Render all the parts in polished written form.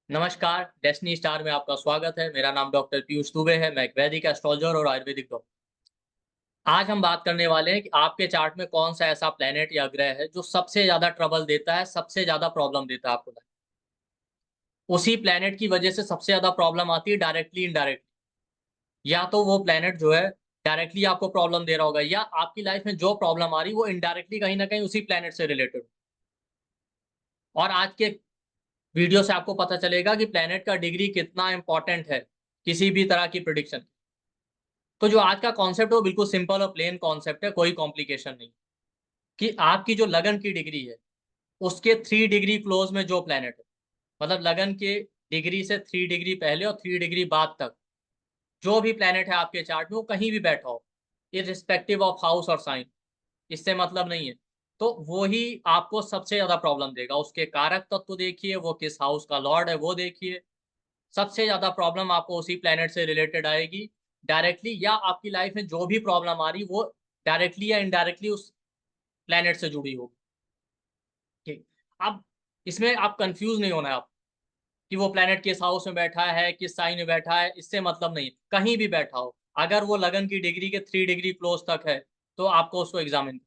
नमस्कार, destiny star में आपका स्वागत है। मेरा नाम डॉक्टर पीयूष दुबे है। मैं एक वैदिक एस्ट्रोलॉजर और आयुर्वेदिक डॉक्टर। आज हम बात करने वाले हैं कि आपके चार्ट में कौन-सा ऐसा प्लैनेट या ग्रह है जो सबसे ज़्यादा ट्रबल देता है, सबसे ज़्यादा प्रॉब्लम देता है आपको लाइफ। उसी प्लैनेट की वजह से सबसे ज़्यादा प्रॉब्लम आती है डायरेक्टली, इनडायरेक्टली। या तो वो प्लैनेट जो है डायरेक्टली आपको प्रॉब्लम दे रहा होगा या आपकी लाइफ में जो प्रॉब्लम आ रही है वो इनडायरेक्टली कहीं न कहीं उसी प्लैनेट से रिलेटेड। और आज के वीडियो से आपको पता चलेगा कि प्लैनेट का डिग्री कितना इम्पोर्टेंट है, किसी भी तरह की प्रेडिक्शन। तो जो आज का कॉन्सेप्ट है वो बिल्कुल सिंपल और प्लेन कॉन्सेप्ट है, कोई कॉम्प्लिकेशन नहीं। कि आपकी जो लगन की डिग्री है, उसके 3 डिग्री क्लोज में जो प्लैनेट है, मतलब लगन के डिग्री से 3 डिग्री पहले और 3 डिग्री बाद तक, जो भी प्लैनेट है आपके चार्ट में वो कहीं भी बैठा हो, इर्रिस्पेक्टिव ऑफ हाउस और साइन, इससे मतलब नहीं है। तो वो ही आपको सबसे ज़्यादा प्रॉब्लम देगा। उसके कारक तत्व देखिए, वो किस हाउस का लॉर्ड है वो देखिए। सबसे ज़्यादा प्रॉब्लम आपको उसी प्लैनेट से रिलेटेड आएगी, डायरेक्टली या आपकी लाइफ में जो भी प्रॉब्लम आ रही वो डायरेक्टली या इनडायरेक्टली उस प्लैनेट से जुड़ी होगी। ठीक। अब इसमें आप कन्फ्यूज़ नहीं होना है आप, कि वो प्लैनेट किस हाउस में बैठा है, किस साइन में बैठा है, इससे मतलब नहीं है। कहीं भी बैठा हो, अगर वो लगन की डिग्री के 3 डिग्री क्लोज़ तक है, तो आपको उसको एग्ज़ामिन।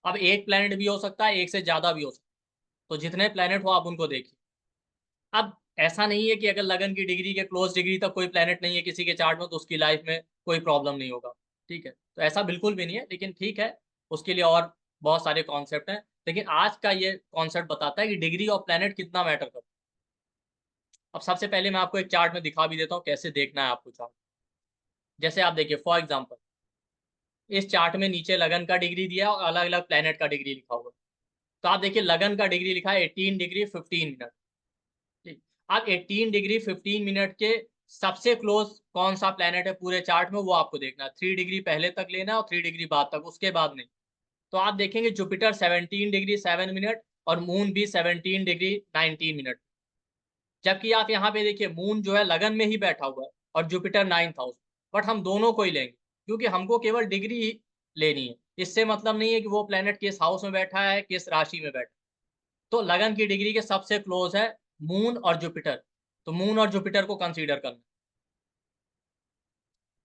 अब एक प्लैनेट भी हो सकता है, एक से ज़्यादा भी हो सकता है। तो जितने प्लैनेट हो आप उनको देखिए। अब ऐसा नहीं है कि अगर लगन की डिग्री के क्लोज़ डिग्री तक कोई प्लैनेट नहीं है किसी के चार्ट में, तो उसकी लाइफ़ में कोई प्रॉब्लम नहीं होगा, ठीक है? तो ऐसा बिल्कुल भी नहीं है, लेकिन ठीक है, उसके लिए और बहुत सारे कॉन्सेप्ट हैं। लेकिन आज का ये कॉन्सेप्ट बताता है कि डिग्री ऑफ प्लैनेट कितना मैटर करता है। अब सबसे पहले मैं आपको एक चार्ट में दिखा भी देता हूँ, कैसे देखना है आपको चार्ट। जैसे आप देखिए फॉर एग्ज़ाम्पल, इस चार्ट में नीचे लगन का डिग्री दिया है और अलग-अलग प्लैनेट का डिग्री लिखा हुआ है। तो आप देखिए लगन का डिग्री लिखा है 18 डिग्री 15 मिनट। ठीक। अब 18 डिग्री 15 मिनट के सबसे क्लोज़ कौन-सा प्लैनेट है पूरे चार्ट में वो आपको देखना है। 3 डिग्री पहले तक लेना है और 3 डिग्री बाद तक, उसके बाद नहीं। तो आप देखेंगे जुपिटर 17 डिग्री 7 मिनट और मून भी 17 डिग्री 19 मिनट। जबकि आप यहाँ पे देखिए मून जो है लगन में ही बैठा हुआ है और जुपिटर 9th हाउस। बट हम दोनों को ही लेंगे, क्योंकि हमको केवल डिग्री ही लेनी है। इससे मतलब नहीं है कि वो प्लैनेट किस हाउस में बैठा है, किस राशि में बैठा है। तो लगन की डिग्री के सबसे क्लोज़ है मून और जुपिटर। तो मून और जुपिटर को कंसीडर करना।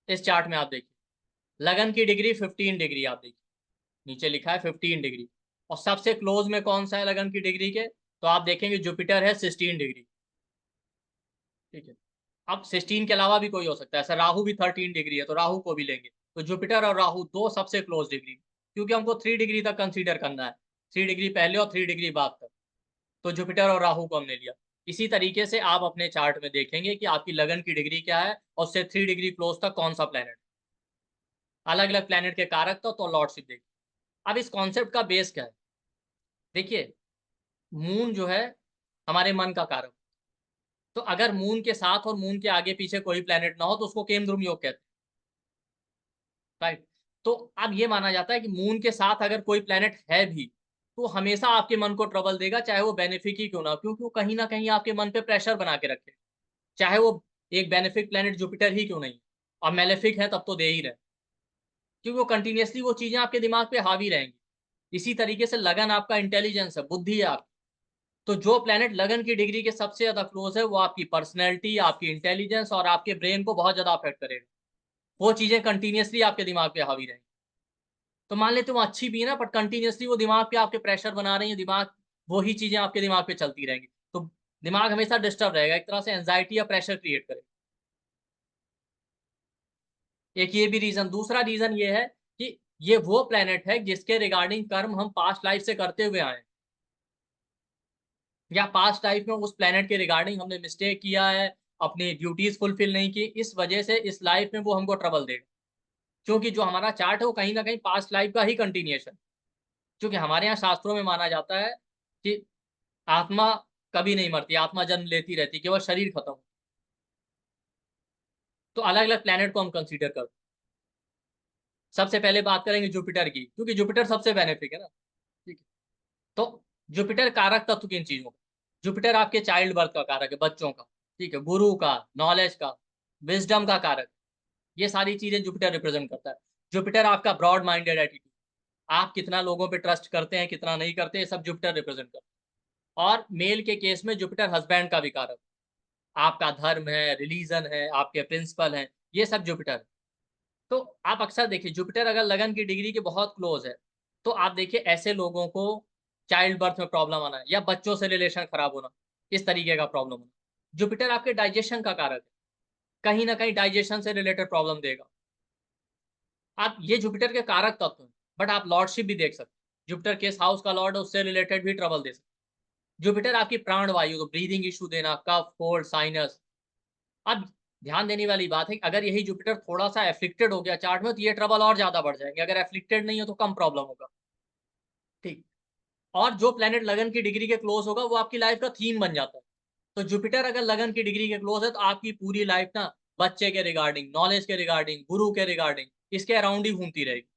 इस चार्ट में आप देखिए, लगन की डिग्री 15 डिग्री आप देखिए, नीचे लिखा है 15 डिग्री। और सबसे क्लोज़ में कौन-सा है लगन की डिग्री के? तो आप देखेंगे जुपिटर है 16 डिग्री, ठीक है। अब 16 के अलावा भी कोई हो सकता है, ऐसा राहु भी 13 डिग्री है, तो राहु को भी लेंगे। तो जुपिटर और राहु 2 सबसे क्लोज़ डिग्री, क्योंकि हमको 3 डिग्री तक कंसीडर करना है। 3 डिग्री पहले और 3 डिग्री बाद तक। तो जुपिटर और राहु को हमने लिया। इसी तरीके से आप अपने चार्ट में देखेंगे कि आपकी लगन की डिग्री क्या है और उससे 3 डिग्री क्लोज़ तक कौन-सा प्लैनेट। अलग-अलग प्लैनेट के कारक तत्व और लॉर्डशिप देखिए। अब इस कॉन्सेप्ट का बेस क्या है? देखिए, मून जो है हमारे मन का कारक। तो अगर मून के साथ और मून के आगे-पीछे कोई प्लैनेट ना हो तो उसको केंद्रुम योग कहते हैं, राइट? तो अब ये माना जाता है कि मून के साथ अगर कोई प्लैनेट है भी, तो हमेशा आपके मन को ट्रबल देगा, चाहे वो बेनिफिक ही क्यों ना हो, क्योंकि वो कहीं न कहीं आपके मन पे प्रेशर बना के रखे। चाहे वो एक बेनिफिक प्लैनेट जुपिटर ही क्यों नहीं, और मैलेफिक है तब तो दे ही रहे, क्योंकि वो कंटीन्यूअसली वो चीज़ें आपके दिमाग पे हावी रहेंगी। इसी तरीके से लगन आपका इंटेलिजेंस है, बुद्धि है आपकी। तो जो प्लैनेट लगन की डिग्री के सबसे ज़्यादा क्लोज़ है, वो आपकी पर्सनैलिटी, आपकी इंटेलिजेंस और आपके ब्रेन को बहुत ज़्यादा अफ़ेक्ट करेगा। वो चीज़ें कंटीन्यूअसली आपके दिमाग पे हावी रहेंगी। तो मान लेते हैं वो अच्छी भी है ना, बट कंटीन्यूअसली वो दिमाग पे आपके प्रेशर बना रही है, दिमाग वो ही चीज़ें आपके दिमाग पे चलती रहेंगी। तो दिमाग हमेशा डिस्टर्ब रहेगा, एक तरह से एंग्ज़ायटी या प्रेशर क्रिएट करेगा। एक ये भी रीज़न, दूसरा रीज़न ये है कि ये वो प्लैनेट है जिसके रिगार्डिंग कर्म हम पास्ट लाइफ़ से करते हुए आए हैं, या पास्ट लाइफ़ में उस प्लैनेट के रिगार्डिंग हमने मिस्टेक किया है, अपनी ड्यूटीज़ फुलफ़िल नहीं की, इस वजह से इस लाइफ़ में वो हमको ट्रबल देगा। क्योंकि जो हमारा चार्ट है वो कहीं न कहीं पास्ट लाइफ़ का ही कंटिन्यूएशन। क्योंकि हमारे यहाँ शास्त्रों में माना जाता है कि आत्मा कभी नहीं मरती, आत्मा जन्म लेती रहती है, केवल शरीर खत्म हो। तो अलग-अलग प्लैनेट को हम कंसीडर करते हैं। सबसे पहले बात करेंगे जुपिटर की, क्योंकि जुपिटर सबसे बेनिफिक है ना, ठीक है। तो जुपिटर कारक तत्व किन चीज़ों का? जुपिटर आपके चाइल्ड बर्थ का कारक है, बच्चों का, ठीक है, गुरु का, नॉलेज का, विज़डम का कारक। ये सारी चीज़ें जुपिटर रिप्रेज़ेंट करता है। जुपिटर आपका ब्रॉड माइंडेड एटीट्यूड, आप कितना लोगों पे ट्रस्ट करते हैं, कितना नहीं करते, ये सब जुपिटर रिप्रेज़ेंट करता है। और मेल के केस में जुपिटर हस्बैंड का भी कारक। आपका धर्म है, रिलीजन है, आपके प्रिंसिपल हैं, ये सब जुपिटर है। तो आप अक्सर देखिए जुपिटर अगर लगन की डिग्री के बहुत क्लोज है, तो आप देखिए ऐसे लोगों को चाइल्ड बर्थ में प्रॉब्लम आना या बच्चों से रिलेशन खराब होना, इस तरीके का प्रॉब्लम होना। जुपिटर आपके डाइजेशन का कारक है, कहीं ना कहीं डाइजेशन से रिलेटेड प्रॉब्लम देगा। आप ये जुपिटर के कारक तत्व हैं, बट आप लॉर्डशिप भी देख सकते हैं। जुपिटर किस हाउस का लॉर्ड है उससे रिलेटेड भी ट्रबल दे सकते हैं। जुपिटर आपकी प्राण वायु, तो ब्रीदिंग इशू देना, कफ, कोल्ड, साइनस। अब ध्यान देने वाली बात है कि अगर यही जुपिटर थोड़ा सा एफ्लिक्टेड हो गया चार्ट में, तो ये ट्रबल और ज्यादा बढ़ जाएंगे। अगर एफ्लिक्टेड नहीं हो तो कम प्रॉब्लम होगा। ठीक। और जो प्लेनेट लगन की डिग्री के क्लोज होगा वो आपकी लाइफ का थीम बन जाता है। तो जुपिटर अगर लगन की डिग्री के क्लोज है तो आपकी पूरी लाइफ ना बच्चे के रिगार्डिंग, नॉलेज के रिगार्डिंग, गुरु के रिगार्डिंग, इसके अराउंड ही घूमती रहेगी।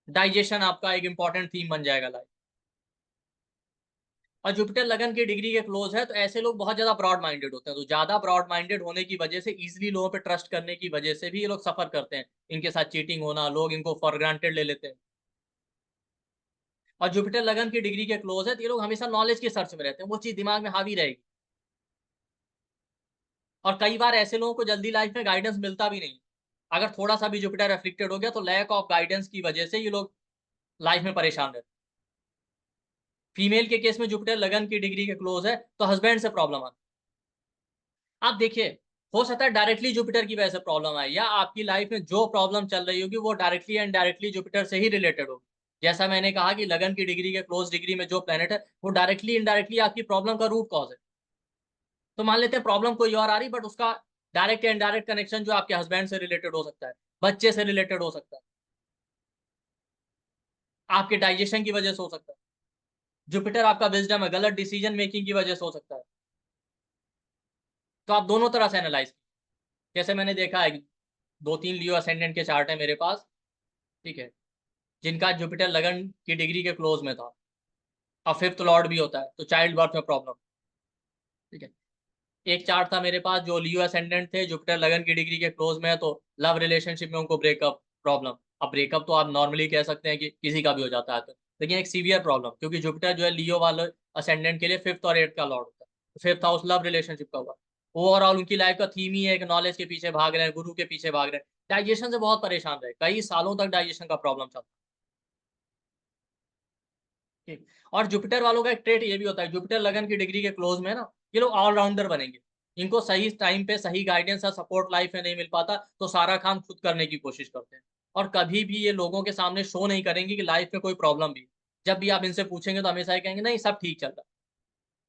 डाइजेशन आपका एक इंपॉर्टेंट थीम बन जाएगा लाइफ। और जुपिटर लगन की डिग्री के क्लोज है तो ऐसे लोग बहुत ज्यादा ब्रॉड माइंडेड होते हैं। तो ज्यादा ब्रॉड माइंडेड होने की वजह से इजिली लोगों पे ट्रस्ट करने की वजह से भी ये लोग सफर करते हैं। इनके साथ चीटिंग होना, लोग इनको फॉर ग्रांटेड ले लेते हैं। और जुपिटर लगन की डिग्री के क्लोज है तो ये लोग हमेशा नॉलेज के सर्च में रहते हैं, वो चीज दिमाग में हावी रहेगी। और कई बार ऐसे लोगों को जल्दी लाइफ में गाइडेंस मिलता भी नहीं। अगर थोड़ा सा भी जुपिटर एफ्लिक्टेड हो गया तो लैक ऑफ गाइडेंस की वजह से ये लोग लाइफ में परेशान रहते हैं। फीमेल के केस में जुपिटर लगन की डिग्री के क्लोज है तो हस्बैंड से प्रॉब्लम आती है। आप देखिए, हो सकता है डायरेक्टली जुपिटर की वजह से प्रॉब्लम आए, या आपकी लाइफ में जो प्रॉब्लम चल रही होगी वो डायरेक्टली एंड डायरेक्टली जुपिटर से ही रिलेटेड होगी। जैसा मैंने कहा कि लगन की डिग्री के क्लोज डिग्री में जो प्लेनेट है वो डायरेक्टली इनडायरेक्टली आपकी प्रॉब्लम का रूट कॉज है। तो मान लेते हैं प्रॉब्लम कोई और आ रही, बट उसका डायरेक्ट या इनडायरेक्ट कनेक्शन जो आपके हस्बैंड से रिलेटेड हो सकता है, बच्चे से रिलेटेड हो सकता है, आपके डाइजेशन की वजह से हो सकता है। जुपिटर आपका विजडम है, गलत डिसीजन मेकिंग की वजह से हो सकता है। तो आप दोनों तरह से एनालाइज कीजिए। जैसे मैंने देखा है, दो तीन लियो असेंडेंट के चार्ट है मेरे पास, ठीक है, जिनका जुपिटर लगन की डिग्री के क्लोज में था, और फिफ्थ लॉर्ड भी होता है, तो चाइल्ड बर्थ में प्रॉब्लम। ठीक है। एक चार्ट था मेरे पास जो लियो असेंडेंट थे, जुपिटर लगन की डिग्री के क्लोज में है, तो लव रिलेशनशिप में उनको ब्रेकअप प्रॉब्लम। अब ब्रेकअप तो आप नॉर्मली कह सकते हैं कि किसी का भी हो जाता है, तो लेकिन एक सीवियर प्रॉब्लम, क्योंकि जुपिटर जो है लियो वाले असेंडेंट के लिए फिफ्थ और एट्थ का लॉर्ड होता है। फिफ्थ हाउस लव रिलेशनशिप का हुआ। ओवरऑल उनकी लाइफ का थीम ही है कि नॉलेज के पीछे भाग रहे हैं, गुरु के पीछे भाग रहे हैं, डाइजेशन से बहुत परेशान रहे, कई सालों तक डाइजेशन का प्रॉब्लम चलता है। ठीक। और जुपिटर वालों का एक ट्रेट ये भी होता है, जुपिटर लगन की डिग्री के क्लोज में ना, ये लोग ऑलराउंडर बनेंगे। इनको सही टाइम पे सही गाइडेंस और सपोर्ट लाइफ में नहीं मिल पाता, तो सारा काम खुद करने की कोशिश करते हैं। और कभी भी ये लोगों के सामने शो नहीं करेंगे कि लाइफ में कोई प्रॉब्लम भी। जब भी आप इनसे पूछेंगे तो हमेशा ही कहेंगे नहीं सब ठीक चल रहा है।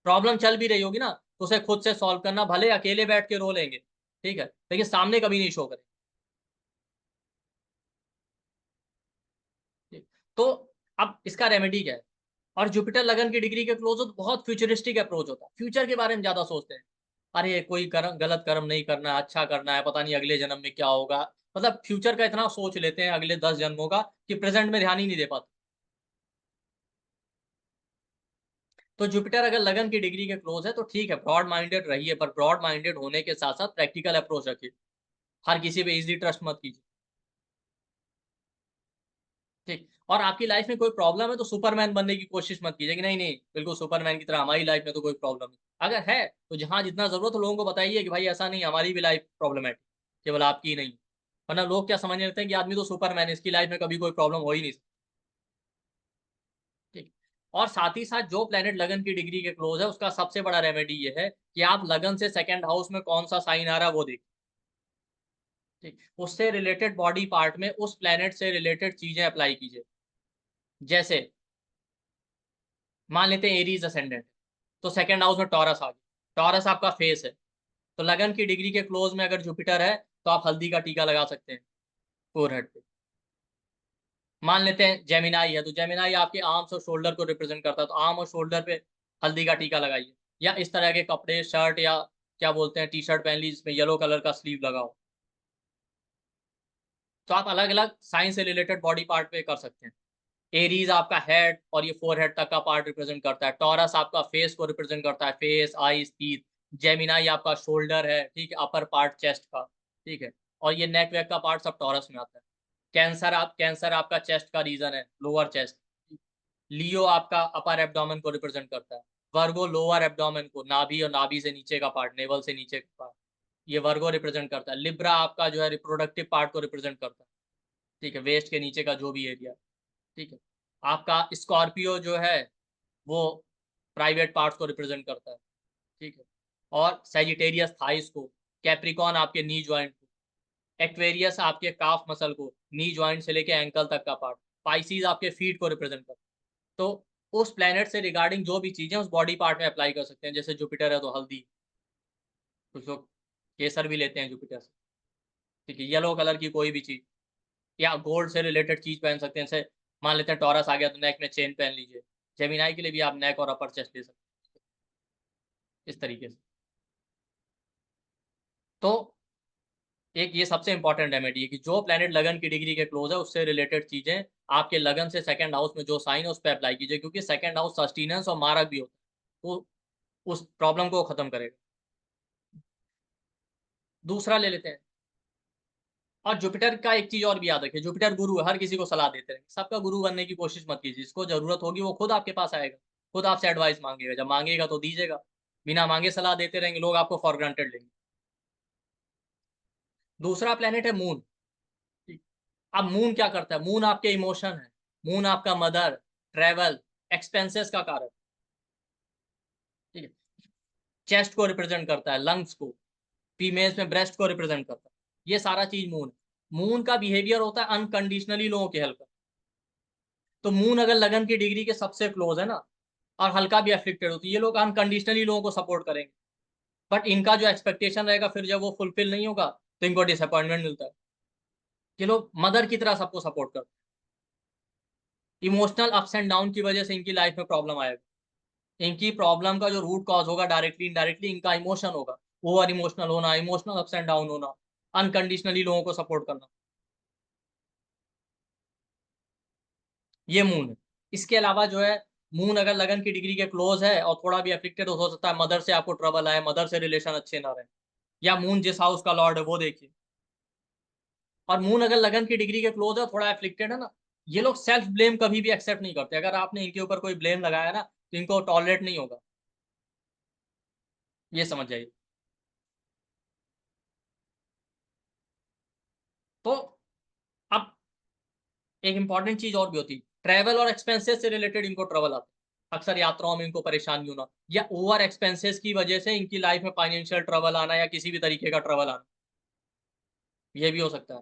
प्रॉब्लम चल भी रही होगी ना, तो उसे खुद से सॉल्व करना, भले अकेले बैठ के रो लेंगे, ठीक है, लेकिन सामने कभी नहीं शो करेंगे। ठीक। तो अब इसका रेमेडी क्या है? और जुपिटर लगन की डिग्री के क्लोज हो तो बहुत फ्यूचरिस्टिक अप्रोच होता है, फ्यूचर के बारे में ज्यादा सोचते हैं। अरे कोई कर्म, गलत कर्म नहीं करना है, अच्छा करना है, पता नहीं अगले जन्म में क्या होगा। मतलब फ्यूचर का इतना सोच लेते हैं अगले 10 जन्मों का, कि प्रेजेंट में ध्यान ही नहीं दे पाते। तो जुपिटर अगर लगन की डिग्री के क्लोज है तो ठीक है, ब्रॉड माइंडेड रहिए, पर ब्रॉड माइंडेड होने के साथ साथ प्रैक्टिकल अप्रोच रखिए। हर किसी पे इजीली ट्रस्ट मत कीजिए। ठीक। और आपकी लाइफ में कोई प्रॉब्लम है तो सुपरमैन बनने की कोशिश मत कीजिए कि नहीं नहीं बिल्कुल सुपरमैन की तरह हमारी लाइफ में तो कोई प्रॉब्लम नहीं। अगर है तो जहां जितना जरूरत हो लोगों को बताइए कि भाई ऐसा नहीं, हमारी भी लाइफ प्रॉब्लमेटिक, केवल आपकी ही नहीं। वरना लोग क्या समझने लगते हैं कि आदमी तो सुपरमैन है, इसकी लाइफ में कभी कोई प्रॉब्लम हो ही नहीं सकती। ठीक। और साथ ही साथ जो प्लेनेट लगन की डिग्री के क्लोज है उसका सबसे बड़ा रेमेडी ये है कि आप लगन से सेकंड हाउस में कौन सा साइन आ रहा है वो देखिए। ठीक। उससे रिलेटेड बॉडी पार्ट में उस प्लेनेट से रिलेटेड चीजें अप्लाई कीजिए। जैसे मान लेते हैं एरीज असेंडेंट, तो सेकंड हाउस में टॉरस आ गया, टॉरस आपका फेस है, तो लगन की डिग्री के क्लोज में अगर जुपिटर है तो आप हल्दी का टीका लगा सकते हैं फोरहेड पे। मान लेते हैं जेमिनाई है, तो जेमिनाई आपके आर्म्स और शोल्डर को रिप्रेजेंट करता है, तो आर्म और शोल्डर पे हल्दी का टीका लगाइए। या इस तरह के कपड़े, शर्ट या क्या बोलते हैं टी शर्ट पहन ली जिसमें येलो कलर का स्लीव लगाओ। तो आप अलग अलग साइंस से रिलेटेड बॉडी पार्ट पे कर सकते हैं। एरीज आपका हेड और ये फोरहेड तक का पार्ट रिप्रेजेंट करता है, टॉरस आपका फेस को रिप्रेजेंट करता है, फेस, आईज, टीथ। जेमिनाई आपका शोल्डर है, ठीक है, अपर पार्ट चेस्ट का, ठीक है, और ये नेक वेक का पार्ट सब टॉरस में आता है। कैंसर आपका चेस्ट का रीजन है, लोअर चेस्ट। लियो आपका अपर एब्डोमेन को रिप्रेजेंट करता है। वर्गो लोअर एब्डोमेन को, नाभि और नाभि से नीचे का पार्ट, नेवल से नीचे का पार्ट, ये वर्गो रिप्रेजेंट करता है। लिब्रा आपका जो है रिप्रोडक्टिव पार्ट को रिप्रेजेंट करता है, ठीक है, वेस्ट के नीचे का जो भी एरिया, ठीक है। आपका स्कॉर्पियो जो है वो प्राइवेट पार्ट्स को रिप्रेजेंट करता है, ठीक है। और सैजिटेरियस थाइस को, कैप्रिकॉन आपके नी ज्वाइंट को, एक्वेरियस आपके काफ मसल को, नी ज्वाइंट से लेके एंकल तक का पार्ट, पाइसीज आपके फीट को रिप्रेजेंट करता है। तो उस प्लेनेट से रिगार्डिंग जो भी चीजें उस बॉडी पार्ट में अप्लाई कर सकते हैं। जैसे जुपिटर है तो हल्दी, कुछ लोग केसर भी लेते हैं जुपिटर से, ठीक है। येलो कलर की कोई भी चीज, या गोल्ड से रिलेटेड चीज पहन सकते हैं। जैसे मान लेते हैं टॉरस आ गया तो नेक में चेन पहन लीजिए। जेमिनाई के लिए भी आप नेक और अपर चेस्ट ले सकते हैं, इस तरीके से। तो एक ये सबसे इंपॉर्टेंट रेमेडी है कि जो प्लेनेट लगन की डिग्री के क्लोज है उससे रिलेटेड चीजें आपके लगन से सेकंड हाउस में जो साइन है उस पर अप्लाई कीजिए, क्योंकि सेकंड हाउस सस्टेनेंस और मारक भी होता है, तो उस प्रॉब्लम को खत्म करेगा। दूसरा ले लेते हैं। और जुपिटर का एक चीज और भी याद रखिए, जुपिटर गुरु है, हर किसी को सलाह देते रहेंगे, सबका गुरु बनने की कोशिश मत कीजिए। जिसको जरूरत होगी वो खुद आपके पास आएगा, खुद आपसे एडवाइस मांगेगा, जब मांगेगा तो दीजिएगा, बिना मांगे सलाह देते रहेंगे लोग आपको फॉर ग्रांटेड लेंगे। दूसरा प्लेनेट है मून। अब मून क्या करता है? मून आपके इमोशन है, मून आपका मदर, ट्रेवल, एक्सपेंसेस का कारक, ठीक है। चेस्ट को रिप्रेजेंट करता है, लंग्स को, फीमेल्स में ब्रेस्ट को रिप्रेजेंट करता है, ये सारा चीज मून है। मून का बिहेवियर होता है अनकंडीशनली लोगों के हेल्प। तो मून अगर लगन की डिग्री के सबसे क्लोज है ना, और हल्का भी अफेक्टेड होती है, ये लोग अनकंडीशनली लोगों को सपोर्ट करेंगे। बट इनका जो एक्सपेक्टेशन रहेगा फिर जब वो फुलफिल नहीं होगा तो इनको डिसअपॉइंटमेंट मिलता है। ये लोग मदर की तरह सबको सपोर्ट करते हैं। इमोशनल अप्स एंड डाउन की वजह से इनकी लाइफ में प्रॉब्लम आएगा। इनकी प्रॉब्लम का जो रूट कॉज होगा डायरेक्टली इनडायरेक्टली इनका इमोशन होगा। ओवर इमोशनल होना, इमोशनल अप्स एंड डाउन होना, अनकंडीशनली लोगों को सपोर्ट करना, ये मून है। इसके अलावा जो है, मून अगर लगन की डिग्री के क्लोज है और थोड़ा भी अफेक्टेड हो सकता है मदर से आपको ट्रबल आए, मदर से रिलेशन अच्छे ना रहे, या मून जिस हाउस का लॉर्ड है वो देखिए। और मून अगर लगन की डिग्री के क्लोज है, थोड़ा एफ्लिक्टेड है ना, ये लोग सेल्फ ब्लेम कभी भी एक्सेप्ट नहीं करते। अगर आपने इनके ऊपर कोई ब्लेम लगाया ना तो इनको टॉलरेट नहीं होगा, ये समझ जाइए। तो अब एक इंपॉर्टेंट चीज और भी होती है, ट्रैवल और एक्सपेंसेस से रिलेटेड इनको ट्रबल आता है। अक्सर यात्राओं में इनको परेशानी होना, या ओवर एक्सपेंसेस की वजह से इनकी लाइफ में फाइनेंशियल ट्रबल आना, या किसी भी तरीके का ट्रबल आना, ये भी हो सकता है।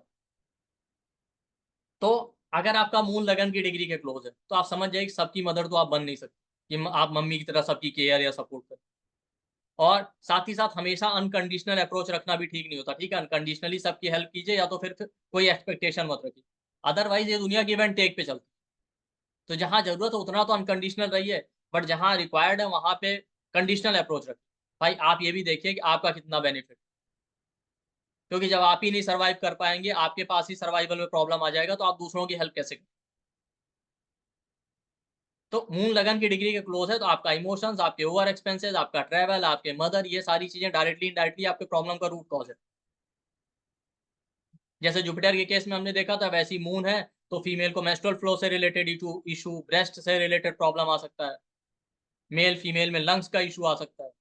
तो अगर आपका मून लगन की डिग्री के क्लोज है तो आप समझ जाइए कि सबकी मदर तो आप बन नहीं सकते कि आप मम्मी की तरह सबकी केयर या सपोर्ट करें। और साथ ही साथ हमेशा अनकंडीशनल अप्रोच रखना भी ठीक नहीं होता, ठीक है। अनकंडीशनली सबकी हेल्प कीजिए, या तो फिर कोई एक्सपेक्टेशन मत रखिए, अदरवाइज ये दुनिया की इवेंट टेक पे चलती है। तो जहां जरूरत है उतना तो अनकंडीशनल रहिए, बट जहां रिक्वायर्ड है वहां पे कंडीशनल अप्रोच रखिए। भाई आप ये भी देखिए कि आपका कितना बेनिफिट, क्योंकि जब आप ही नहीं सर्वाइव कर पाएंगे, आपके पास ही सर्वाइवल में प्रॉब्लम आ जाएगा, तो आप दूसरों की हेल्प कैसे करें। तो मून लगन की डिग्री के क्लोज है तो आपका इमोशंस, आपके ओवर एक्सपेंसेस, आपका ट्रैवल, आपके मदर, ये सारी चीजें डायरेक्टली इनडायरेक्टली आपके प्रॉब्लम का रूट कॉज है। जैसे जुपिटर के केस में हमने देखा था, वैसी मून है तो फीमेल को मेंस्ट्रुअल फ्लो से रिलेटेड इशू, ब्रेस्ट से रिलेटेड प्रॉब्लम आ सकता है, मेल फीमेल में लंग्स का इशू आ सकता है,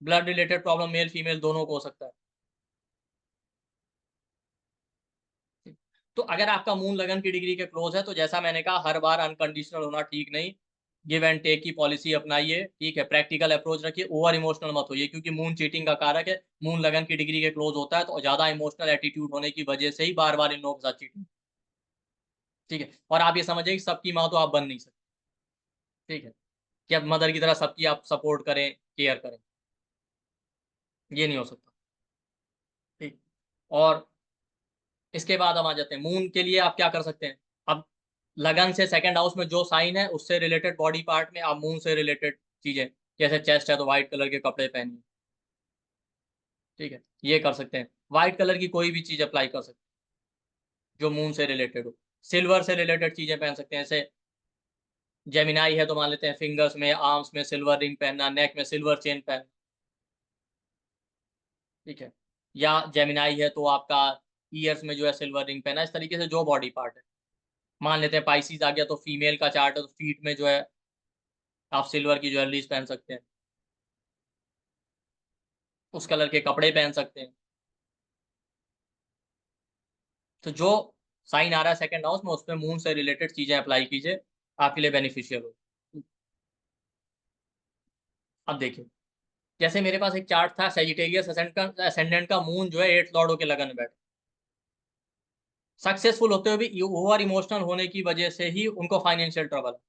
blood related problem male female दोनों को हो सकता है। तो अगर आपका मून लगन की डिग्री के क्लोज है तो जैसा मैंने कहा, हर बार अनकंडीशनल होना ठीक नहीं, गिव एंड टेक की पॉलिसी अपनाइए, ठीक है। प्रैक्टिकल अप्रोच रखिए, ओवर इमोशनल मत होइए, क्योंकि मून चीटिंग का कारक है। मून लगन की डिग्री के क्लोज होता है तो ज्यादा इमोशनल एटीट्यूड होने की वजह से ही बार बार इन लोगों के साथ चीटिंग, ठीक है। और आप ये समझिए कि सबकी माँ तो आप बन नहीं सकते, ठीक है, कि अब मदर की तरह सबकी आप सपोर्ट करें, केयर करें, ये नहीं हो सकता, ठीक। और इसके बाद हम आ जाते हैं मून के लिए आप क्या कर सकते हैं। अब लगन से सेकंड हाउस में जो साइन है उससे रिलेटेड बॉडी पार्ट में आप मून से रिलेटेड चीजें, जैसे चेस्ट है तो व्हाइट कलर के कपड़े पहनिए, ठीक है, ये कर सकते हैं। व्हाइट कलर की कोई भी चीज अप्लाई कर सकते हैं जो मून से रिलेटेड हो। सिल्वर से रिलेटेड चीजें पहन सकते हैं, जैसे जेमिनाई है तो मान लेते हैं फिंगर्स में, आर्म्स में सिल्वर रिंग पहनना, नेक में सिल्वर चेन पहनना, ठीक है। या जेमिनाई है तो आपका ईयर्स में जो है सिल्वर रिंग पहना, इस तरीके से जो बॉडी पार्ट है। मान लेते हैं पाइसिस आ गया तो फीमेल का चार्ट है तो फीट में जो है आप सिल्वर की ज्वेलरीज पहन सकते हैं, उस कलर के कपड़े पहन सकते हैं। तो जो साइन आ रहा है सेकंड हाउस में, उसमें मून से रिलेटेड चीजें अप्लाई कीजिए, आपके लिए बेनिफिशियल हो। अब देखिए, जैसे मेरे पास एक चार्ट था, सेजिटेरियस असेंडेंट का मून जो है 8 लॉर्ड होके लगन में बैठा। सक्सेसफुल होते हुए भी ओवर इमोशनल होने की वजह से ही उनको फाइनेंशियल ट्रबल है,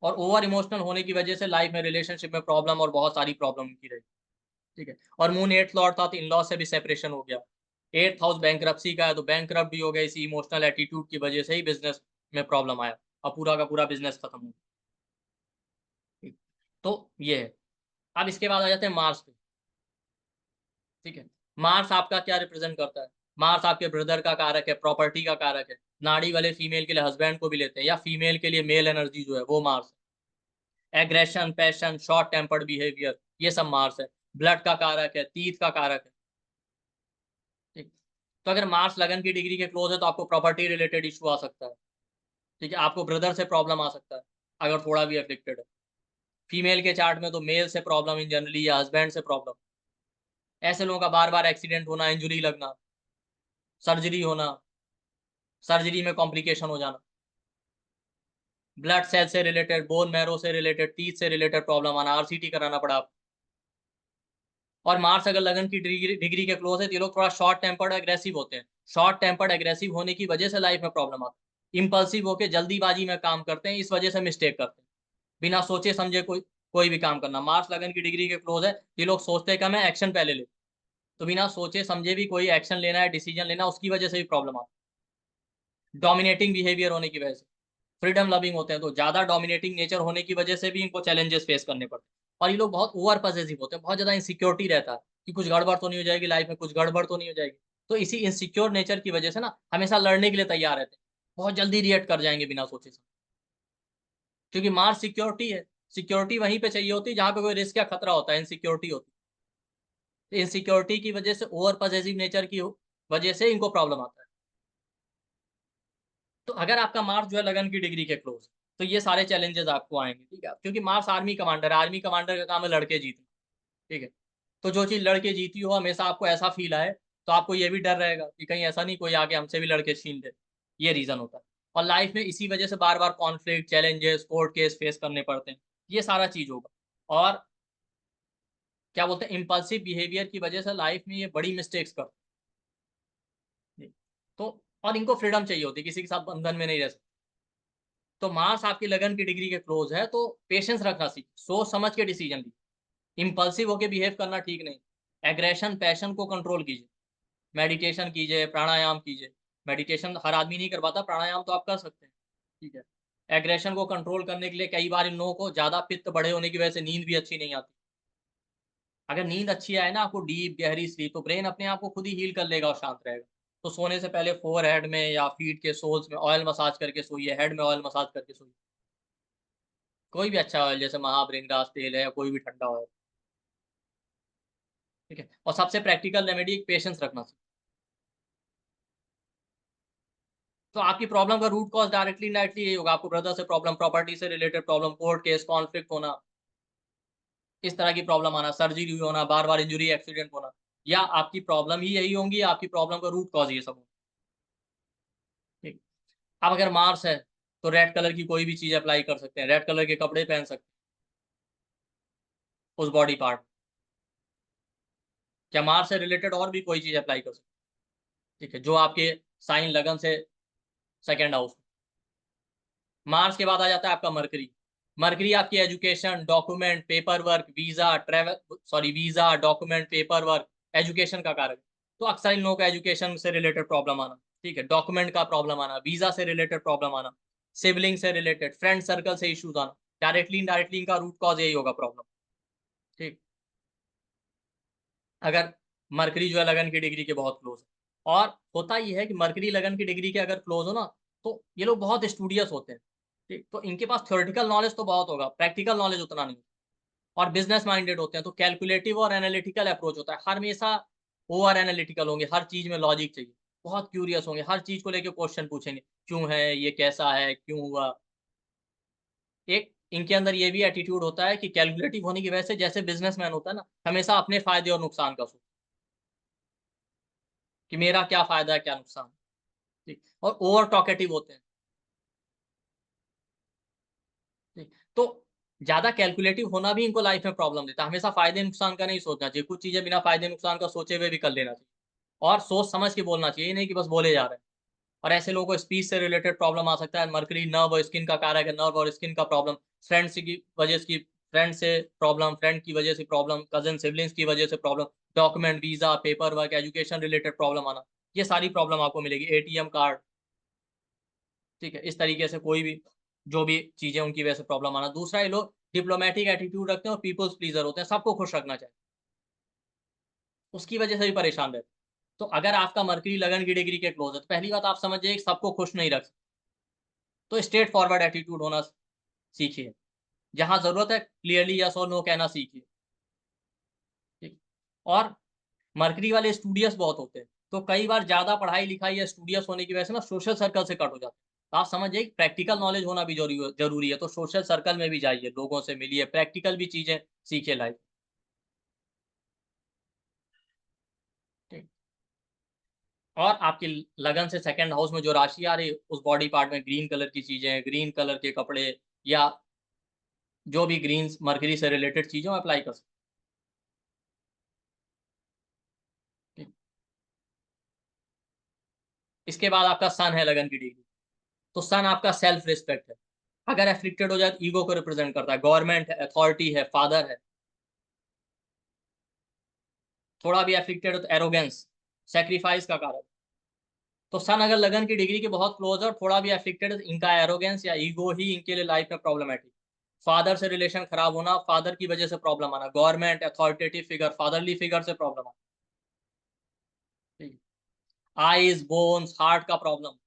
और ओवर इमोशनल होने की वजह से लाइफ में, रिलेशनशिप में प्रॉब्लम और बहुत सारी प्रॉब्लम की रही। ठीक है, और मून 8 लॉर्ड था, तो इन लॉ से भी सेपरेशन हो गया। 8th हाउस बैंकरप्सी का है, तो बैंकरप्ट भी हो गया इसी इमोशनल एटीट्यूड की वजह से ही बिजनेस में प्रॉब्लम आया, और पूरा का पूरा बिजनेस खत्म हो गया। ठीक। तो ये है। अब इसके बाद आ जाते हैं मार्स पे। ठीक है, मार्स आपका क्या रिप्रेजेंट करता है? मार्स आपके ब्रदर का कारक है, प्रॉपर्टी का कारक है। नाड़ी वाले फीमेल के लिए हस्बैंड को भी लेते हैं, या फीमेल के लिए मेल एनर्जी जो है वो मार्स है। Aggression, passion, short tempered behaviour, ये सब मार्स है। ब्लड का कारक है, तीत का कारक है। ठीक। तो अगर मार्स लगन की डिग्री के क्लोज है, तो आपको प्रॉपर्टी रिलेटेड इशू आ सकता है। ठीक है, आपको ब्रदर से प्रॉब्लम आ सकता है अगर थोड़ा भी अफेक्टेड है। फीमेल के चार्ट में तो मेल से प्रॉब्लम इन जनरली, या हस्बैंड से प्रॉब्लम। ऐसे लोगों का बार बार एक्सीडेंट होना, इंजरी लगना, सर्जरी होना, सर्जरी में कॉम्प्लिकेशन हो जाना, ब्लड सेल से रिलेटेड, बोन मैरो से रिलेटेड, टीथ से रिलेटेड प्रॉब्लम आना, आरसीटी कराना पड़ा आपको। और मार्स अगर लगन की डिग्री के क्लोज है, तो ये लोग थोड़ा शॉर्ट टेम्पर्ड एग्रेसिव होते हैं। शॉर्ट टेम्पर्ड एग्रेसिव होने की वजह से लाइफ में प्रॉब्लम आती है। इंपल्सिव होकर जल्दीबाजी में काम करते हैं, इस वजह से मिस्टेक करते हैं। बिना सोचे समझे कोई भी काम करना। मार्स लगन की डिग्री के क्लोज है, ये लोग सोचते हैं कि मैं एक्शन पहले ले, तो बिना सोचे समझे भी कोई एक्शन लेना है, डिसीजन लेना, उसकी वजह से भी प्रॉब्लम आती है। डोमिनेटिंग बिहेवियर होने की वजह से, फ्रीडम लविंग होते हैं, तो ज्यादा डोमिनेटिंग नेचर होने की वजह से भी इनको चैलेंजेस फेस करने पड़ते हैं। और ये लोग बहुत ओवर पॉसेसिव होते हैं, बहुत ज्यादा इनसिक्योरिटी रहता है कि कुछ गड़बड़ तो नहीं हो जाएगी लाइफ में, कुछ गड़बड़ तो नहीं हो जाएगी। तो इसी इनसिक्योर नेचर की वजह से ना, हमेशा लड़ने के लिए तैयार रहते हैं, बहुत जल्दी रिएक्ट कर जाएंगे बिना सोचे समझे। क्योंकि मार्स सिक्योरिटी है, सिक्योरिटी वहीं पे चाहिए होती है जहां पे कोई रिस्क या खतरा होता है, इनसिक्योरिटी होती है। इनसिक्योरिटी की वजह से, ओवर पॉसेसिव नेचर की वजह से इनको प्रॉब्लम आता है। तो अगर आपका मार्स जो है लगन की डिग्री के क्लोज, तो ये सारे चैलेंजेस आपको आएंगे। ठीक है, क्योंकि मार्स आर्मी कमांडर है, आर्मी कमांडर का काम है लड़के जीतना। ठीक है, तो जो चीज लड़के जीती हो, हमेशा आपको ऐसा फील आए, तो आपको ये भी डर रहेगा कि कहीं ऐसा नहीं कोई आके हमसे भी लड़के छीन ले। ये रीजन होता है। और लाइफ में इसी वजह से बार बार conflict, challenges, court case face करने पड़ते हैं, ये सारा चीज होगा। और क्या बोलते हैं, इम्पल्सिव बिहेवियर की वजह से लाइफ में ये बड़ी मिस्टेक्स करते हैं। तो और इनको फ्रीडम चाहिए होती है, किसी के साथ बंधन में नहीं रह सकते। तो मार्स आपकी लगन की डिग्री के क्लोज है, तो पेशेंस रखना सीखिए, सोच समझ के डिसीजन लीजिए। इंपल्सिव होके बिहेव करना ठीक नहीं। एग्रेशन, पैशन को कंट्रोल कीजिए। मेडिटेशन कीजिए, प्राणायाम कीजिए। मेडिटेशन हर आदमी नहीं कर पाता, प्राणायाम तो आप कर सकते हैं। ठीक है, एग्रेशन को कंट्रोल करने के लिए कई बार इन लोगों को ज्यादा पित्त बढ़े होने की वजह से नींद भी अच्छी नहीं आती। अगर नींद अच्छी आए ना आपको, डीप गहरी स्लीप, तो ब्रेन अपने आप को खुद ही हील कर लेगा और शांत रहेगा। तो सोने से पहले फोर हेड में या फीट के सोल्स में ऑयल मसाज करके सोइए, हेड में ऑयल मसाज करके सोइए। कोई भी अच्छा ऑयल, जैसे महाभृंगास तेल है या कोई भी ठंडा ऑयल। ठीक है, और सबसे प्रैक्टिकल रेमेडी, पेशेंस रखना चाहिए। तो आपकी प्रॉब्लम का रूट कॉज डायरेक्टली इनडायरेक्टली यही होगा। आपको ब्रदर से प्रॉब्लम, प्रॉपर्टी से related problem, court case, conflict होना, इस तरह की प्रॉब्लम आना, सर्जरी होना, बार बार इंजरी, एक्सीडेंट होना, या आपकी प्रॉब्लम ही यही होंगी, आपकी प्रॉब्लम का रूट कॉज ये सब होगा। ठीक। अब अगर मार्स है, तो रेड कलर की कोई भी चीज अप्लाई कर सकते हैं, रेड कलर के कपड़े पहन सकते हैं उस बॉडी पार्ट। क्या मार्स से रिलेटेड और भी कोई चीज अप्लाई कर सकते हैं? ठीक है, जो आपके साइन लगन से सेकेंड हाउस। मार्स के बाद आ जाता है आपका मरकरी। मरकरी आपकी education, document, paper work, visa, travel, sorry visa, document, paper work, education का कारक। तो अक्सर इन लोगों का एजुकेशन से रिलेटेड प्रॉब्लम आना, ठीक है, डॉक्यूमेंट का प्रॉब्लम आना, वीजा से रिलेटेड प्रॉब्लम आना, सिबलिंग से रिलेटेड, फ्रेंड सर्कल से इश्यूज आना, डायरेक्टली इनडायरेक्टली इनका रूट कॉज यही होगा प्रॉब्लम। ठीक। अगर मरकरी जो है लगन की डिग्री के बहुत क्लोज है, और होता यह है कि मरकरी लगन की डिग्री के अगर क्लोज हो ना, तो ये लोग बहुत स्टूडियस होते हैं। ठीक, तो इनके पास थ्योरेटिकल नॉलेज तो बहुत होगा, प्रैक्टिकल नॉलेज उतना नहीं। और बिजनेस माइंडेड होते हैं, तो कैलकुलेटिव और एनालिटिकल अप्रोच होता है, हर हमेशा ओवर एनालिटिकल होंगे, हर चीज में लॉजिक चाहिए, बहुत क्यूरियस होंगे, हर चीज को लेके क्वेश्चन पूछेंगे, क्यों है ये, कैसा है, क्यों हुआ। एक इनके अंदर ये भी एटीट्यूड होता है कि कैलकुलेटिव होने की वजह से, जैसे बिजनेसमैन होता है ना, हमेशा अपने फायदे और नुकसान का सोच कि मेरा क्या फायदा है क्या नुकसान। ठीक, और ओवर टॉकेटिव होते हैं। ठीक, तो ज्यादा कैलकुलेटिव होना भी इनको लाइफ में प्रॉब्लम देता है। हमेशा फायदे नुकसान का नहीं सोचना चाहिए, कुछ चीजें बिना फायदे नुकसान का सोचे हुए भी कर लेना चाहिए, और सोच समझ के बोलना चाहिए, नहीं कि बस बोले जा रहे हैं। और ऐसे लोगों को स्पीच से रिलेटेड प्रॉब्लम आ सकता है। मरकरी नर्व और स्किन का कारक है, नर्व और स्किन का प्रॉब्लम, फ्रेंड्स की वजह से, फ्रेंड से प्रॉब्लम, फ्रेंड की वजह से प्रॉब्लम, कजन सिबलिंग्स की वजह से problem, document, visa, paper work, education related problem आना, ये सारी प्रॉब्लम आपको मिलेगी। एटीएम कार्ड, ठीक है, इस तरीके से कोई भी जो भी चीजें उनकी वजह से प्रॉब्लम आना। दूसरा, ये लोग डिप्लोमेटिक एटीट्यूड रखते हैं और पीपल्स प्लीजर होते हैं, सबको खुश रखना चाहिए, उसकी वजह से भी परेशान रहते हैं। तो अगर आपका मरकरी लगन की डिग्री के क्लोज है, तो पहली बात आप समझ जाइए कि सबको खुश नहीं रख सकते, तो स्ट्रेट फॉरवर्ड एटीट्यूड होना सीखिए। जहां जरूरत है क्लियरली यस और नो कहना सीखिए। ठीक, और मरकरी वाले स्टूडियस बहुत होते हैं, तो कई बार ज्यादा पढ़ाई लिखाई या स्टूडियस होने की वजह से ना सोशल सर्कल से कट हो जाते हैं। तो आप समझिए प्रैक्टिकल नॉलेज होना भी जरूरी है, तो सोशल सर्कल में भी जाइए, लोगों से मिलिए, प्रैक्टिकल भी चीजें सीखिए लाइफ। ठीक, और आपकी लगन से सेकंड हाउस में जो राशि आ रही है, उस बॉडी पार्ट में ग्रीन कलर की चीजें, ग्रीन कलर के कपड़े, या जो भी ग्रीन मरकरी से रिलेटेड चीजें अप्लाई कर सकते हैं। इसके बाद आपका सन है लगन की डिग्री, तो सन आपका सेल्फ रिस्पेक्ट है। अगर एफ्लिक्टेड हो जाए तो ईगो को रिप्रेजेंट करता है, गवर्नमेंट है, अथॉरिटी है, फादर है। थोड़ा भी एफ्लिक्टेड हो तो एरोगेंस, सेक्रीफाइस का कारण। तो सन अगर लगन की डिग्री के बहुत क्लोज है और थोड़ा भी एफ्लिक्टेड है, तो इनका एरोगेंस या ईगो ही इनके लिए लाइफ में प्रॉब्लमेटिक। फादर से रिलेशन खराब होना, फादर की वजह से प्रॉब्लम आना, government, authoritative figure, fatherly figure से प्रॉब्लम आना, आईज, बोन्स, हार्ट का प्रॉब्लम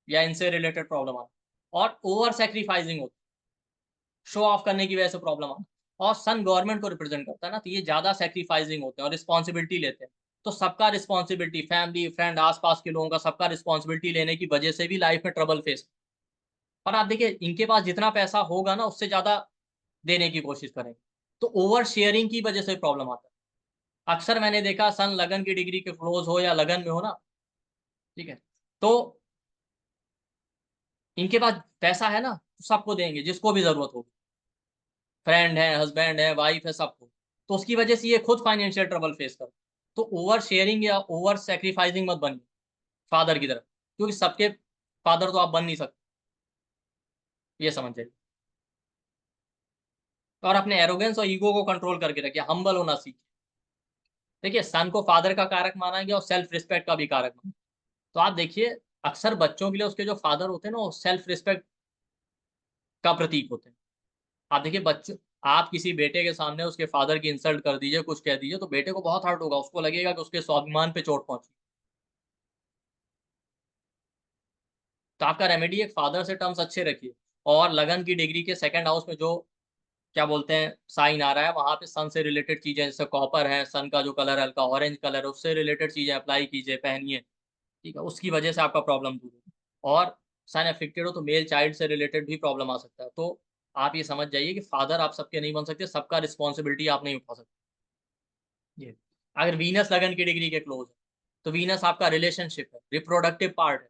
या इनसे रिलेटेड प्रॉब्लम आना, और ओवर सेक्रीफाइसिंग होता है, शो ऑफ करने की वजह से प्रॉब्लम आना। और सन गवर्नमेंट को रिप्रेजेंट करता है ना, तो ये ज्यादा सेक्रीफाइसिंग होते हैं और रिस्पॉन्सिबिलिटी लेते हैं। तो सबका रिस्पॉन्सिबिलिटी, फैमिली, फ्रेंड, आसपास के लोगों का सबका रिस्पॉन्सिबिलिटी लेने की वजह से भी लाइफ में ट्रबल फेस। और आप देखिए इनके पास जितना पैसा होगा ना, उससे ज्यादा देने की कोशिश करेंगे, तो ओवर शेयरिंग की वजह से प्रॉब्लम आता है। अक्सर मैंने देखा, सन लगन की डिग्री के क्लोज हो या लगन में हो ना, ठीक है, तो इनके पास पैसा है ना, तो सबको देंगे जिसको भी जरूरत होगी, फ्रेंड है, हस्बैंड है, वाइफ है, सबको। तो उसकी वजह से ये खुद फाइनेंशियल ट्रबल फेस कर। तो ओवर शेयरिंग या ओवर सेक्रीफाइसिंग मत बनिए फादर की तरफ, क्योंकि सबके फादर तो आप बन नहीं सकते, ये समझ जाइए। और अपने एरोगेंस और ईगो को कंट्रोल करके रखिए, हम्बल होना सीखिए। देखिए सन को फादर का कारक माना गया और सेल्फ रिस्पेक्ट का भी कारक माना। तो आप देखिए, अक्सर बच्चों के लिए उसके जो फादर होते हैं ना, वो सेल्फ रिस्पेक्ट का प्रतीक होते हैं। आप देखिए बच्चे, आप किसी बेटे के सामने उसके फादर की इंसल्ट कर दीजिए, कुछ कह दीजिए, तो बेटे को बहुत हर्ट होगा, उसको लगेगा कि उसके स्वाभिमान पे चोट पहुंची। तो आपका रेमेडी एक फादर से टर्म्स अच्छे रखिए। और लगन की डिग्री के सेकंड हाउस में जो क्या बोलते हैं साइन आ रहा है, वहां पे सन से रिलेटेड चीजें, जैसे कॉपर है, सन का जो कलर हल्का ऑरेंज कलर है, उससे रिलेटेड चीजें अप्लाई कीजिए, पहनिए। ठीक है, उसकी वजह से आपका प्रॉब्लम दूर होगा। और सन अफेक्टेड हो तो मेल चाइल्ड से रिलेटेड भी प्रॉब्लम आ सकता है। तो आप ये समझ जाइए कि फादर आप सबके नहीं बन सकते, सबका रिस्पॉन्सिबिलिटी आप नहीं उठा सकते। ये, अगर वीनस लगन की डिग्री के क्लोज है, तो वीनस आपका रिलेशनशिप है, रिप्रोडक्टिव पार्ट है,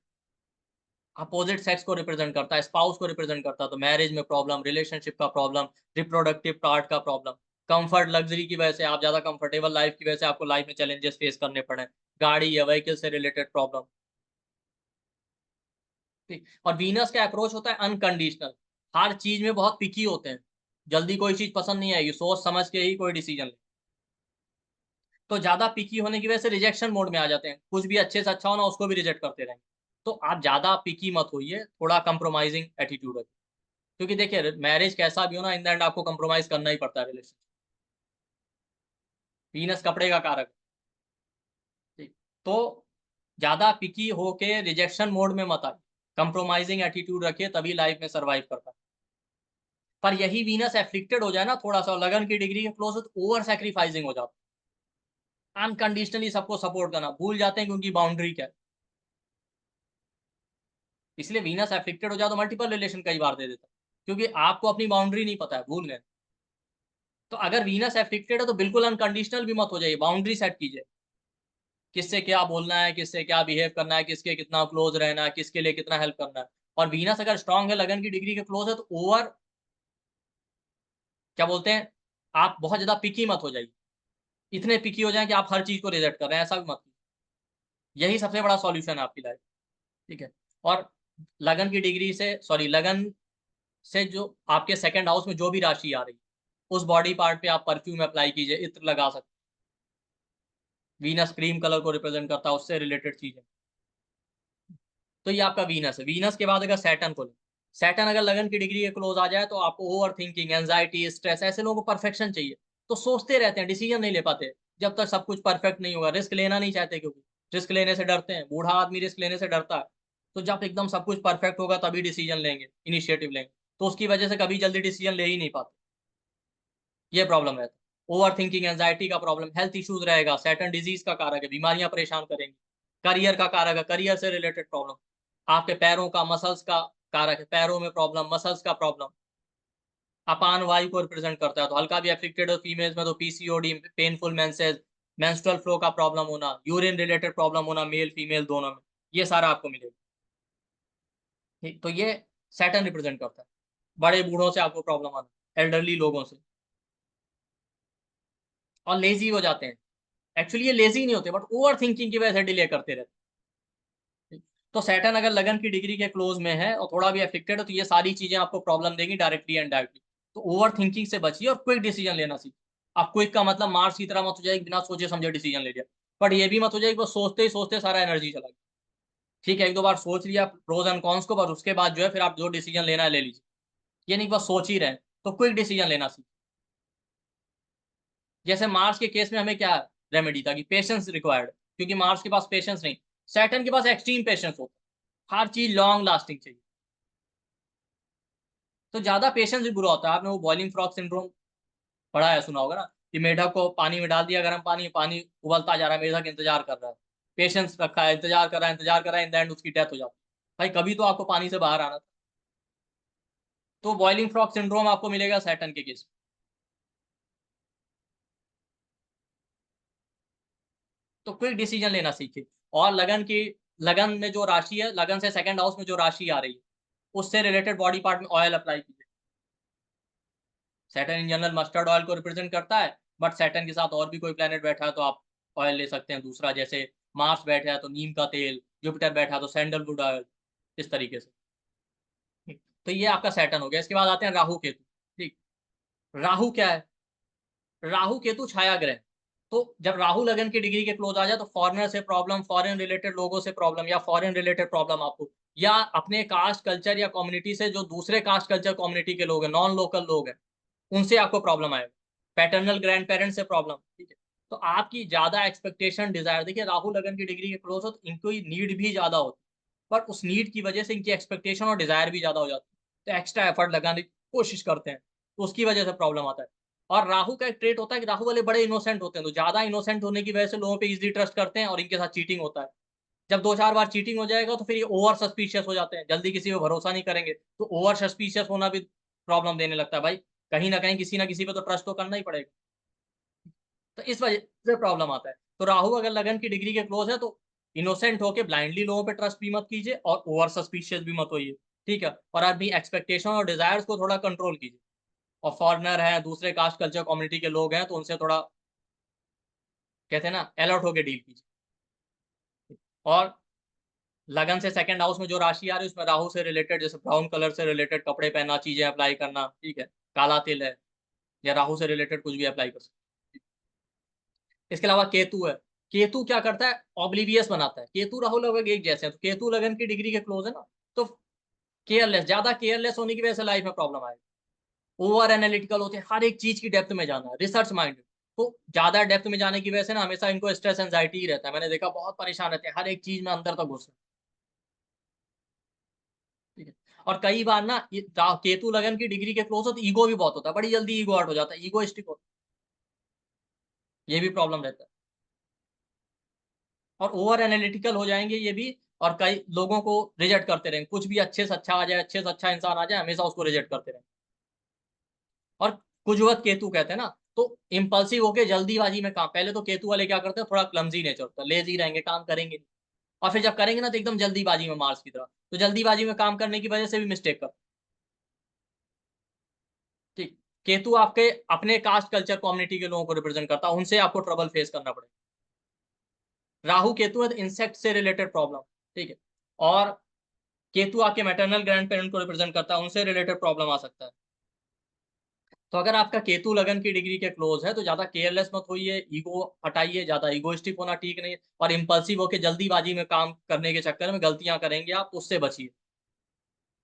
अपोजिट सेक्स को रिप्रेजेंट करता है, स्पाउस को रिप्रेजेंट करता है। तो मैरिज में प्रॉब्लम, रिलेशनशिप का प्रॉब्लम, रिप्रोडक्टिव पार्ट का प्रॉब्लम, कंफर्ट, लग्जरी की वजह से, आप ज्यादा कंफर्टेबल लाइफ की वजह से आपको लाइफ में चैलेंजेस फेस करने पड़े, गाड़ी या व्हीकल से रिलेटेड प्रॉब्लम। ठीक, और वीनस का अप्रोच होता है अनकंडीशनल, हर चीज में बहुत पिकी होते हैं, जल्दी कोई चीज पसंद नहीं आएगी, सोच समझ के ही कोई डिसीजन ले। तो ज्यादा पिकी होने की वजह से रिजेक्शन मोड में आ जाते हैं, कुछ भी अच्छे से अच्छा हो ना, उसको भी रिजेक्ट करते रहेंगे। तो आप ज्यादा पिकी मत होइए, थोड़ा कंप्रोमाइजिंग एटीट्यूड रखिए, क्योंकि देखिए मैरिज कैसा भी हो ना, इन द एंड आपको कंप्रोमाइज करना ही पड़ता है रिलेशन। वीनस कपड़े का कारक है। ठीक, तो ज्यादा पिकी होके रिजेक्शन मोड में मत आइए, कंप्रोमाइजिंग एटीट्यूड रखिए, तभी लाइफ में सर्वाइव कर पाए। पर यही वीनस एफ्लिक्टेड हो जाए ना थोड़ा सा, लगन की डिग्री के क्लोज हो, तो ओवर सैक्रिफाइसिंग हो जाता है, अनकंडीशनली सबको सपोर्ट करना भूल जाते हैं कि उनकी बाउंड्री क्या है। इसलिए वीनस एफ्लिक्टेड हो जाए तो मल्टीपल रिलेशन कई बार दे देता है। क्योंकि आपको अपनी बाउंड्री नहीं पता है, भूल गए। तो अगर वीनस एफिक्टेड है तो बिल्कुल अनकंडीशनल भी मत हो जाइए, बाउंड्री सेट कीजिए, किससे क्या बोलना है, किससे क्या बिहेव करना है, किसके कितना क्लोज रहना है, किसके लिए कितना हेल्प करना है। और वीनस अगर स्ट्रांग है, लगन की डिग्री के क्लोज है, तो ओवर क्या बोलते हैं, आप बहुत ज्यादा पिकी मत हो जाइए, इतने पिकी हो जाए कि आप हर चीज को रिजेक्ट कर रहे हैं, ऐसा भी मत कीजिए। यही सबसे बड़ा सॉल्यूशन है आपकी लाइफ, ठीक है। और लगन की डिग्री से, सॉरी, लगन से जो आपके सेकंड हाउस में जो भी राशि आ रही है, उस बॉडी पार्ट पे आप परफ्यूम अप्लाई कीजिए, इत्र लगा सकते। वीनस क्रीम कलर को रिप्रेजेंट करता है, उससे रिलेटेड चीजें। तो ये आपका वीनस है। वीनस के बाद अगर सैटर्न को ले, सैटर्न अगर लगन की डिग्री के क्लोज आ जाए तो आपको ओवर थिंकिंग, एंजाइटी, स्ट्रेस, ऐसे लोगों को परफेक्शन चाहिए, तो सोचते रहते हैं, डिसीजन नहीं ले पाते जब तक सब कुछ परफेक्ट नहीं होगा। रिस्क लेना नहीं चाहते, क्योंकि रिस्क लेने से डरते हैं, बूढ़ा आदमी रिस्क लेने से डरता है। तो जब एकदम सब कुछ परफेक्ट होगा तभी डिसीजन लेंगे, इनिशिएटिव लेंगे, तो उसकी वजह से कभी जल्दी डिसीजन ले ही नहीं पाते। ये प्रॉब्लम है। ओवर थिंकिंग, एंजाइटी का प्रॉब्लम, हेल्थ इश्यूज रहेगा, सैटर्न डिजीज का कारक है, बीमारियां परेशान करेंगी। करियर का कारक है, करियर से रिलेटेड प्रॉब्लम। आपके पैरों का, मसल्स का कारक है, पैरों में प्रॉब्लम, मसल्स का प्रॉब्लम। अपान वायु को रिप्रेजेंट करता है, तो हल्का भी अफेक्टेड हो फीमेल्स में तो PCOD, painful menses, menstrual flow का प्रॉब्लम होना, यूरिन रिलेटेड प्रॉब्लम होना, मेल फीमेल दोनों में, ये सारा आपको मिलेगा। ठीक, तो ये सैटर्न रिप्रेजेंट करता है। बड़े बूढ़ों से आपको प्रॉब्लम आना, एल्डरली लोगों से। और लेजी हो जाते हैं, एक्चुअली ये लेजी नहीं होते, बट ओवर थिंकिंग की वजह से डिले करते रहते हैं। तो सैटर्न अगर लगन की डिग्री के क्लोज में है और थोड़ा भी अफेक्टेड है, तो ये सारी चीजें आपको प्रॉब्लम देंगी, डायरेक्टली एंड डायरेक्टली। तो ओवर थिंकिंग से बचिए और क्विक डिसीजन लेना सीखिए। आप क्विक का मतलब मार्स की तरह मत हो जाए, बिना सोचे समझे डिसीजन ले लिया। बट ये भी मत हो जाए कि बस सोचते ही सोचते सारा एनर्जी चला गया। ठीक है, एक दो बार सोच लिया प्रोज एंड कॉन्स को, पर उसके बाद जो है फिर आप जो डिसीजन लेना है ले लीजिए। ये नहीं बस सोच ही रहे, तो क्विक डिसीजन लेना सीखिए। जैसे मार्स के केस में हमें क्या रेमेडी था कि पेशेंस रिक्वायर्ड, क्योंकि मार्स के पास पेशेंस नहीं। सैटर्न के पास एक्सट्रीम पेशेंस होता है, हर चीज लॉन्ग लास्टिंग चाहिए। तो ज्यादा पेशेंस भी बुरा होता है। आपने वो बॉइलिंग फ्रॉग सिंड्रोम पढ़ा है, सुना होगा ना, कि मेढक को पानी में डाल दिया, गर्म पानी, पानी उबलता जा रहा है, मेढक इंतजार कर रहा है, पेशेंस रखा है, इंतजार कर रहा है, इंतजार कर रहा है, इन द एंड उसकी डेथ हो जाती है। भाई कभी तो आपको पानी से बाहर आना था। तो बॉइलिंग फ्रॉग सिंड्रोम आपको मिलेगा सैटर्न के केस में। तो क्विक डिसीजन लेना सीखिए। और लगन में जो राशि है, लगन से सेकंड हाउस में जो राशि आ रही है, उससे रिलेटेड बॉडी पार्ट में ऑयल अप्लाई कीजिए। Saturn in general mustard oil को रिप्रेजेंट करता है, बट सैटर्न के साथ और भी कोई प्लेनेट बैठा है तो आप ऑयल ले सकते हैं दूसरा। जैसे मार्स बैठा है तो नीम का तेल, जुपिटर बैठा है तो सैंडलवुड ऑयल, इस तरीके से। ठीक। तो ये आपका सैटर्न हो गया। इसके बाद आते हैं राहु केतु। ठीक। राहु क्या है? राहु केतु छाया ग्रह। तो जब राहु लगन की डिग्री के क्लोज आ जाए तो फॉरेनर से प्रॉब्लम, फॉरेन रिलेटेड लोगों से प्रॉब्लम, या फॉरेन रिलेटेड प्रॉब्लम आपको, या अपने कास्ट कल्चर या कम्युनिटी से जो दूसरे कास्ट कल्चर कम्युनिटी के लोग हैं, नॉन लोकल लोग हैं, उनसे आपको प्रॉब्लम आएगा। पैटर्नल ग्रैंड पेरेंट्स से प्रॉब्लम, ठीक है। तो आपकी ज्यादा एक्सपेक्टेशन, डिजायर, देखिए राहु लगन की डिग्री के क्लोज हो तो इनकी नीड भी ज्यादा होती है, पर उस नीड की वजह से इनकी एक्सपेक्टेशन और डिजायर भी ज्यादा हो जाती है, तो एक्स्ट्रा एफर्ट लगाने की कोशिश करते हैं, तो उसकी वजह से प्रॉब्लम आता है। और राहु का एक ट्रेट होता है कि राहु वाले बड़े इनोसेंट होते हैं, तो ज्यादा इनोसेंट होने की वजह से लोगों पे इजीली ट्रस्ट करते हैं और इनके साथ चीटिंग होता है। जब दो चार बार चीटिंग हो जाएगा तो फिर ये ओवर सस्पिशियस हो जाते हैं, जल्दी किसी पे भरोसा नहीं करेंगे, तो ओवर सस्पिशियस होना भी प्रॉब्लम देने लगता है। भाई कहीं ना किसी पे तो ट्रस्ट तो करना ही पड़ेगा। तो इस वजह से प्रॉब्लम आता है। तो राहु अगर लगन की डिग्री के क्लोज है तो इनोसेंट होके ब्लाइंडली लोगों पे ट्रस्ट भी मत कीजिए और ओवर सस्पिशियस भी मत होइए। ठीक है, और अपनी एक्सपेक्टेशन और डिजायर्स को थोड़ा कंट्रोल कीजिए। और फॉरेनर है, दूसरे कास्ट कल्चर कम्युनिटी के लोग हैं, तो उनसे थोड़ा, कहते हैं ना, अलर्ट होके डील कीजिए। और लगन से सेकंड हाउस में जो राशि आ रही है उसमें राहु से रिलेटेड, जैसे ब्राउन कलर से रिलेटेड कपड़े पहनना, चीजें अप्लाई करना, ठीक है, काला तिल है, या राहु से रिलेटेड कुछ भी अप्लाई कर सकते हैं। इसके अलावा केतु है। केतु क्या करता है? ऑब्लिवियस बनाता है। केतु राहु लगभग एक जैसे हैं, तो केतु लगन की डिग्री के क्लोज है ना, तो केयरलेस, ज्यादा केयरलेस होने की वजह से लाइफ में प्रॉब्लम आएगी। ओवर एनालिटिकल होते हैं, हर एक चीज की डेप्थ में जाना, रिसर्च माइंड। तो ज्यादा डेप्थ में जाने की वजह से ना हमेशा इनको स्ट्रेस एंजाइटी ही रहता है, मैंने देखा बहुत परेशान रहते हैं, हर एक चीज में अंदर तक घुसना। ठीक है। और कई बार ना ये केतु लगन की डिग्री के क्लोज हो तो ईगो भी बहुत होता है, बड़ी जल्दी ईगो आउट हो जाता है, ईगोइस्टिक होता है, ये भी प्रॉब्लम रहता है। और ओवर एनालिटिकल हो जाएंगे ये भी, और कई लोगों को रिजेक्ट करते रहेंगे, कुछ भी अच्छे से अच्छा आ जाए, अच्छे से अच्छा इंसान आ जाए, हमेशा उसको रिजेक्ट करते रहेंगे। और कुजवत केतु कहते हैं ना, तो इम्पल्सिव होके जल्दीबाजी में काम, पहले तो केतु वाले क्या करते हैं, थोड़ा क्लमजी नेचर होता है, लेजी रहेंगे, काम करेंगे नहीं। और फिर जब करेंगे ना तो एकदम जल्दीबाजी में मार्स की तरह, तो जल्दीबाजी में काम करने की वजह से भी मिस्टेक कर। ठीक, केतु आपके अपने कास्ट कल्चर कम्युनिटी के लोगों को रिप्रेजेंट करता है, उनसे आपको ट्रबल फेस करना पड़ेगा। राहु केतु है इंसेक्ट से रिलेटेड प्रॉब्लम, ठीक है। और केतु आपके मैटरनल ग्रैंड पेरेंट को रिप्रेजेंट करता है, उनसे रिलेटेड प्रॉब्लम आ सकता है। तो अगर आपका केतु लगन की डिग्री के क्लोज है तो ज्यादा केयरलेस मत होइए, ईगो हटाइए, ज्यादा ईगोइस्टिक होना ठीक नहीं है, और इंपल्सिव होकर जल्दीबाजी में काम करने के चक्कर में गलतियां करेंगे आप, उससे बचिए,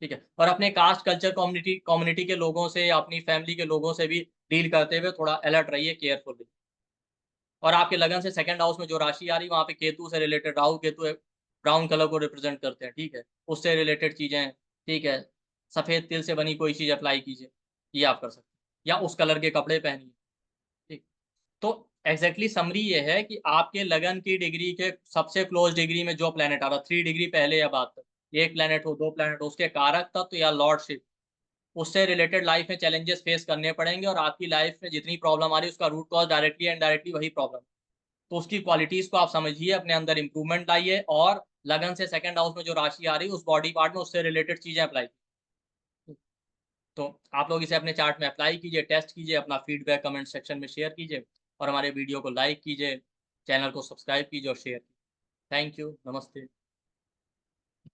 ठीक है। और अपने कास्ट कल्चर कम्युनिटी कम्युनिटी के लोगों से या अपनी फैमिली के लोगों से भी डील करते हुए थोड़ा अलर्ट रहिए, केयरफुल। और आपके लगन से सेकंड हाउस में जो राशि आ रही है वहां पे केतु से related, Rahu Ketu brown colour को रिप्रेजेंट करते हैं, ठीक है, उससे रिलेटेड चीजें, ठीक है। सफेद तिल से बनी कोई चीज अप्लाई कीजिए, ये आप कर सकते हैं, या उस कलर के कपड़े पहनिए, ठीक। तो एग्जैक्टली समरी ये है कि आपके लगन की डिग्री के सबसे क्लोज डिग्री में जो प्लेनेट आ रहा, 3 डिग्री पहले या बाद तक, एक प्लेनेट हो, 2 प्लेनेट हो, उसके कारक तत्व या लॉर्डशिप, उससे रिलेटेड लाइफ में चैलेंजेस फेस करने पड़ेंगे, और आपकी लाइफ में जितनी प्रॉब्लम आ रही है उसका root cause directly and directly वही प्रॉब्लम। तो उसकी क्वालिटीज को आप समझिए, अपने अंदर इंप्रूवमेंट लाइए, और लगन से सेकंड हाउस में जो राशि आ रही है उस बॉडी पार्ट में उससे रिलेटेड चीजें अप्लाई। तो आप लोग इसे अपने चार्ट में अप्लाई कीजिए, टेस्ट कीजिए, अपना फीडबैक कमेंट सेक्शन में शेयर कीजिए, और हमारे वीडियो को लाइक कीजिए, चैनल को सब्सक्राइब कीजिए और शेयर कीजिए। थैंक यू, नमस्ते।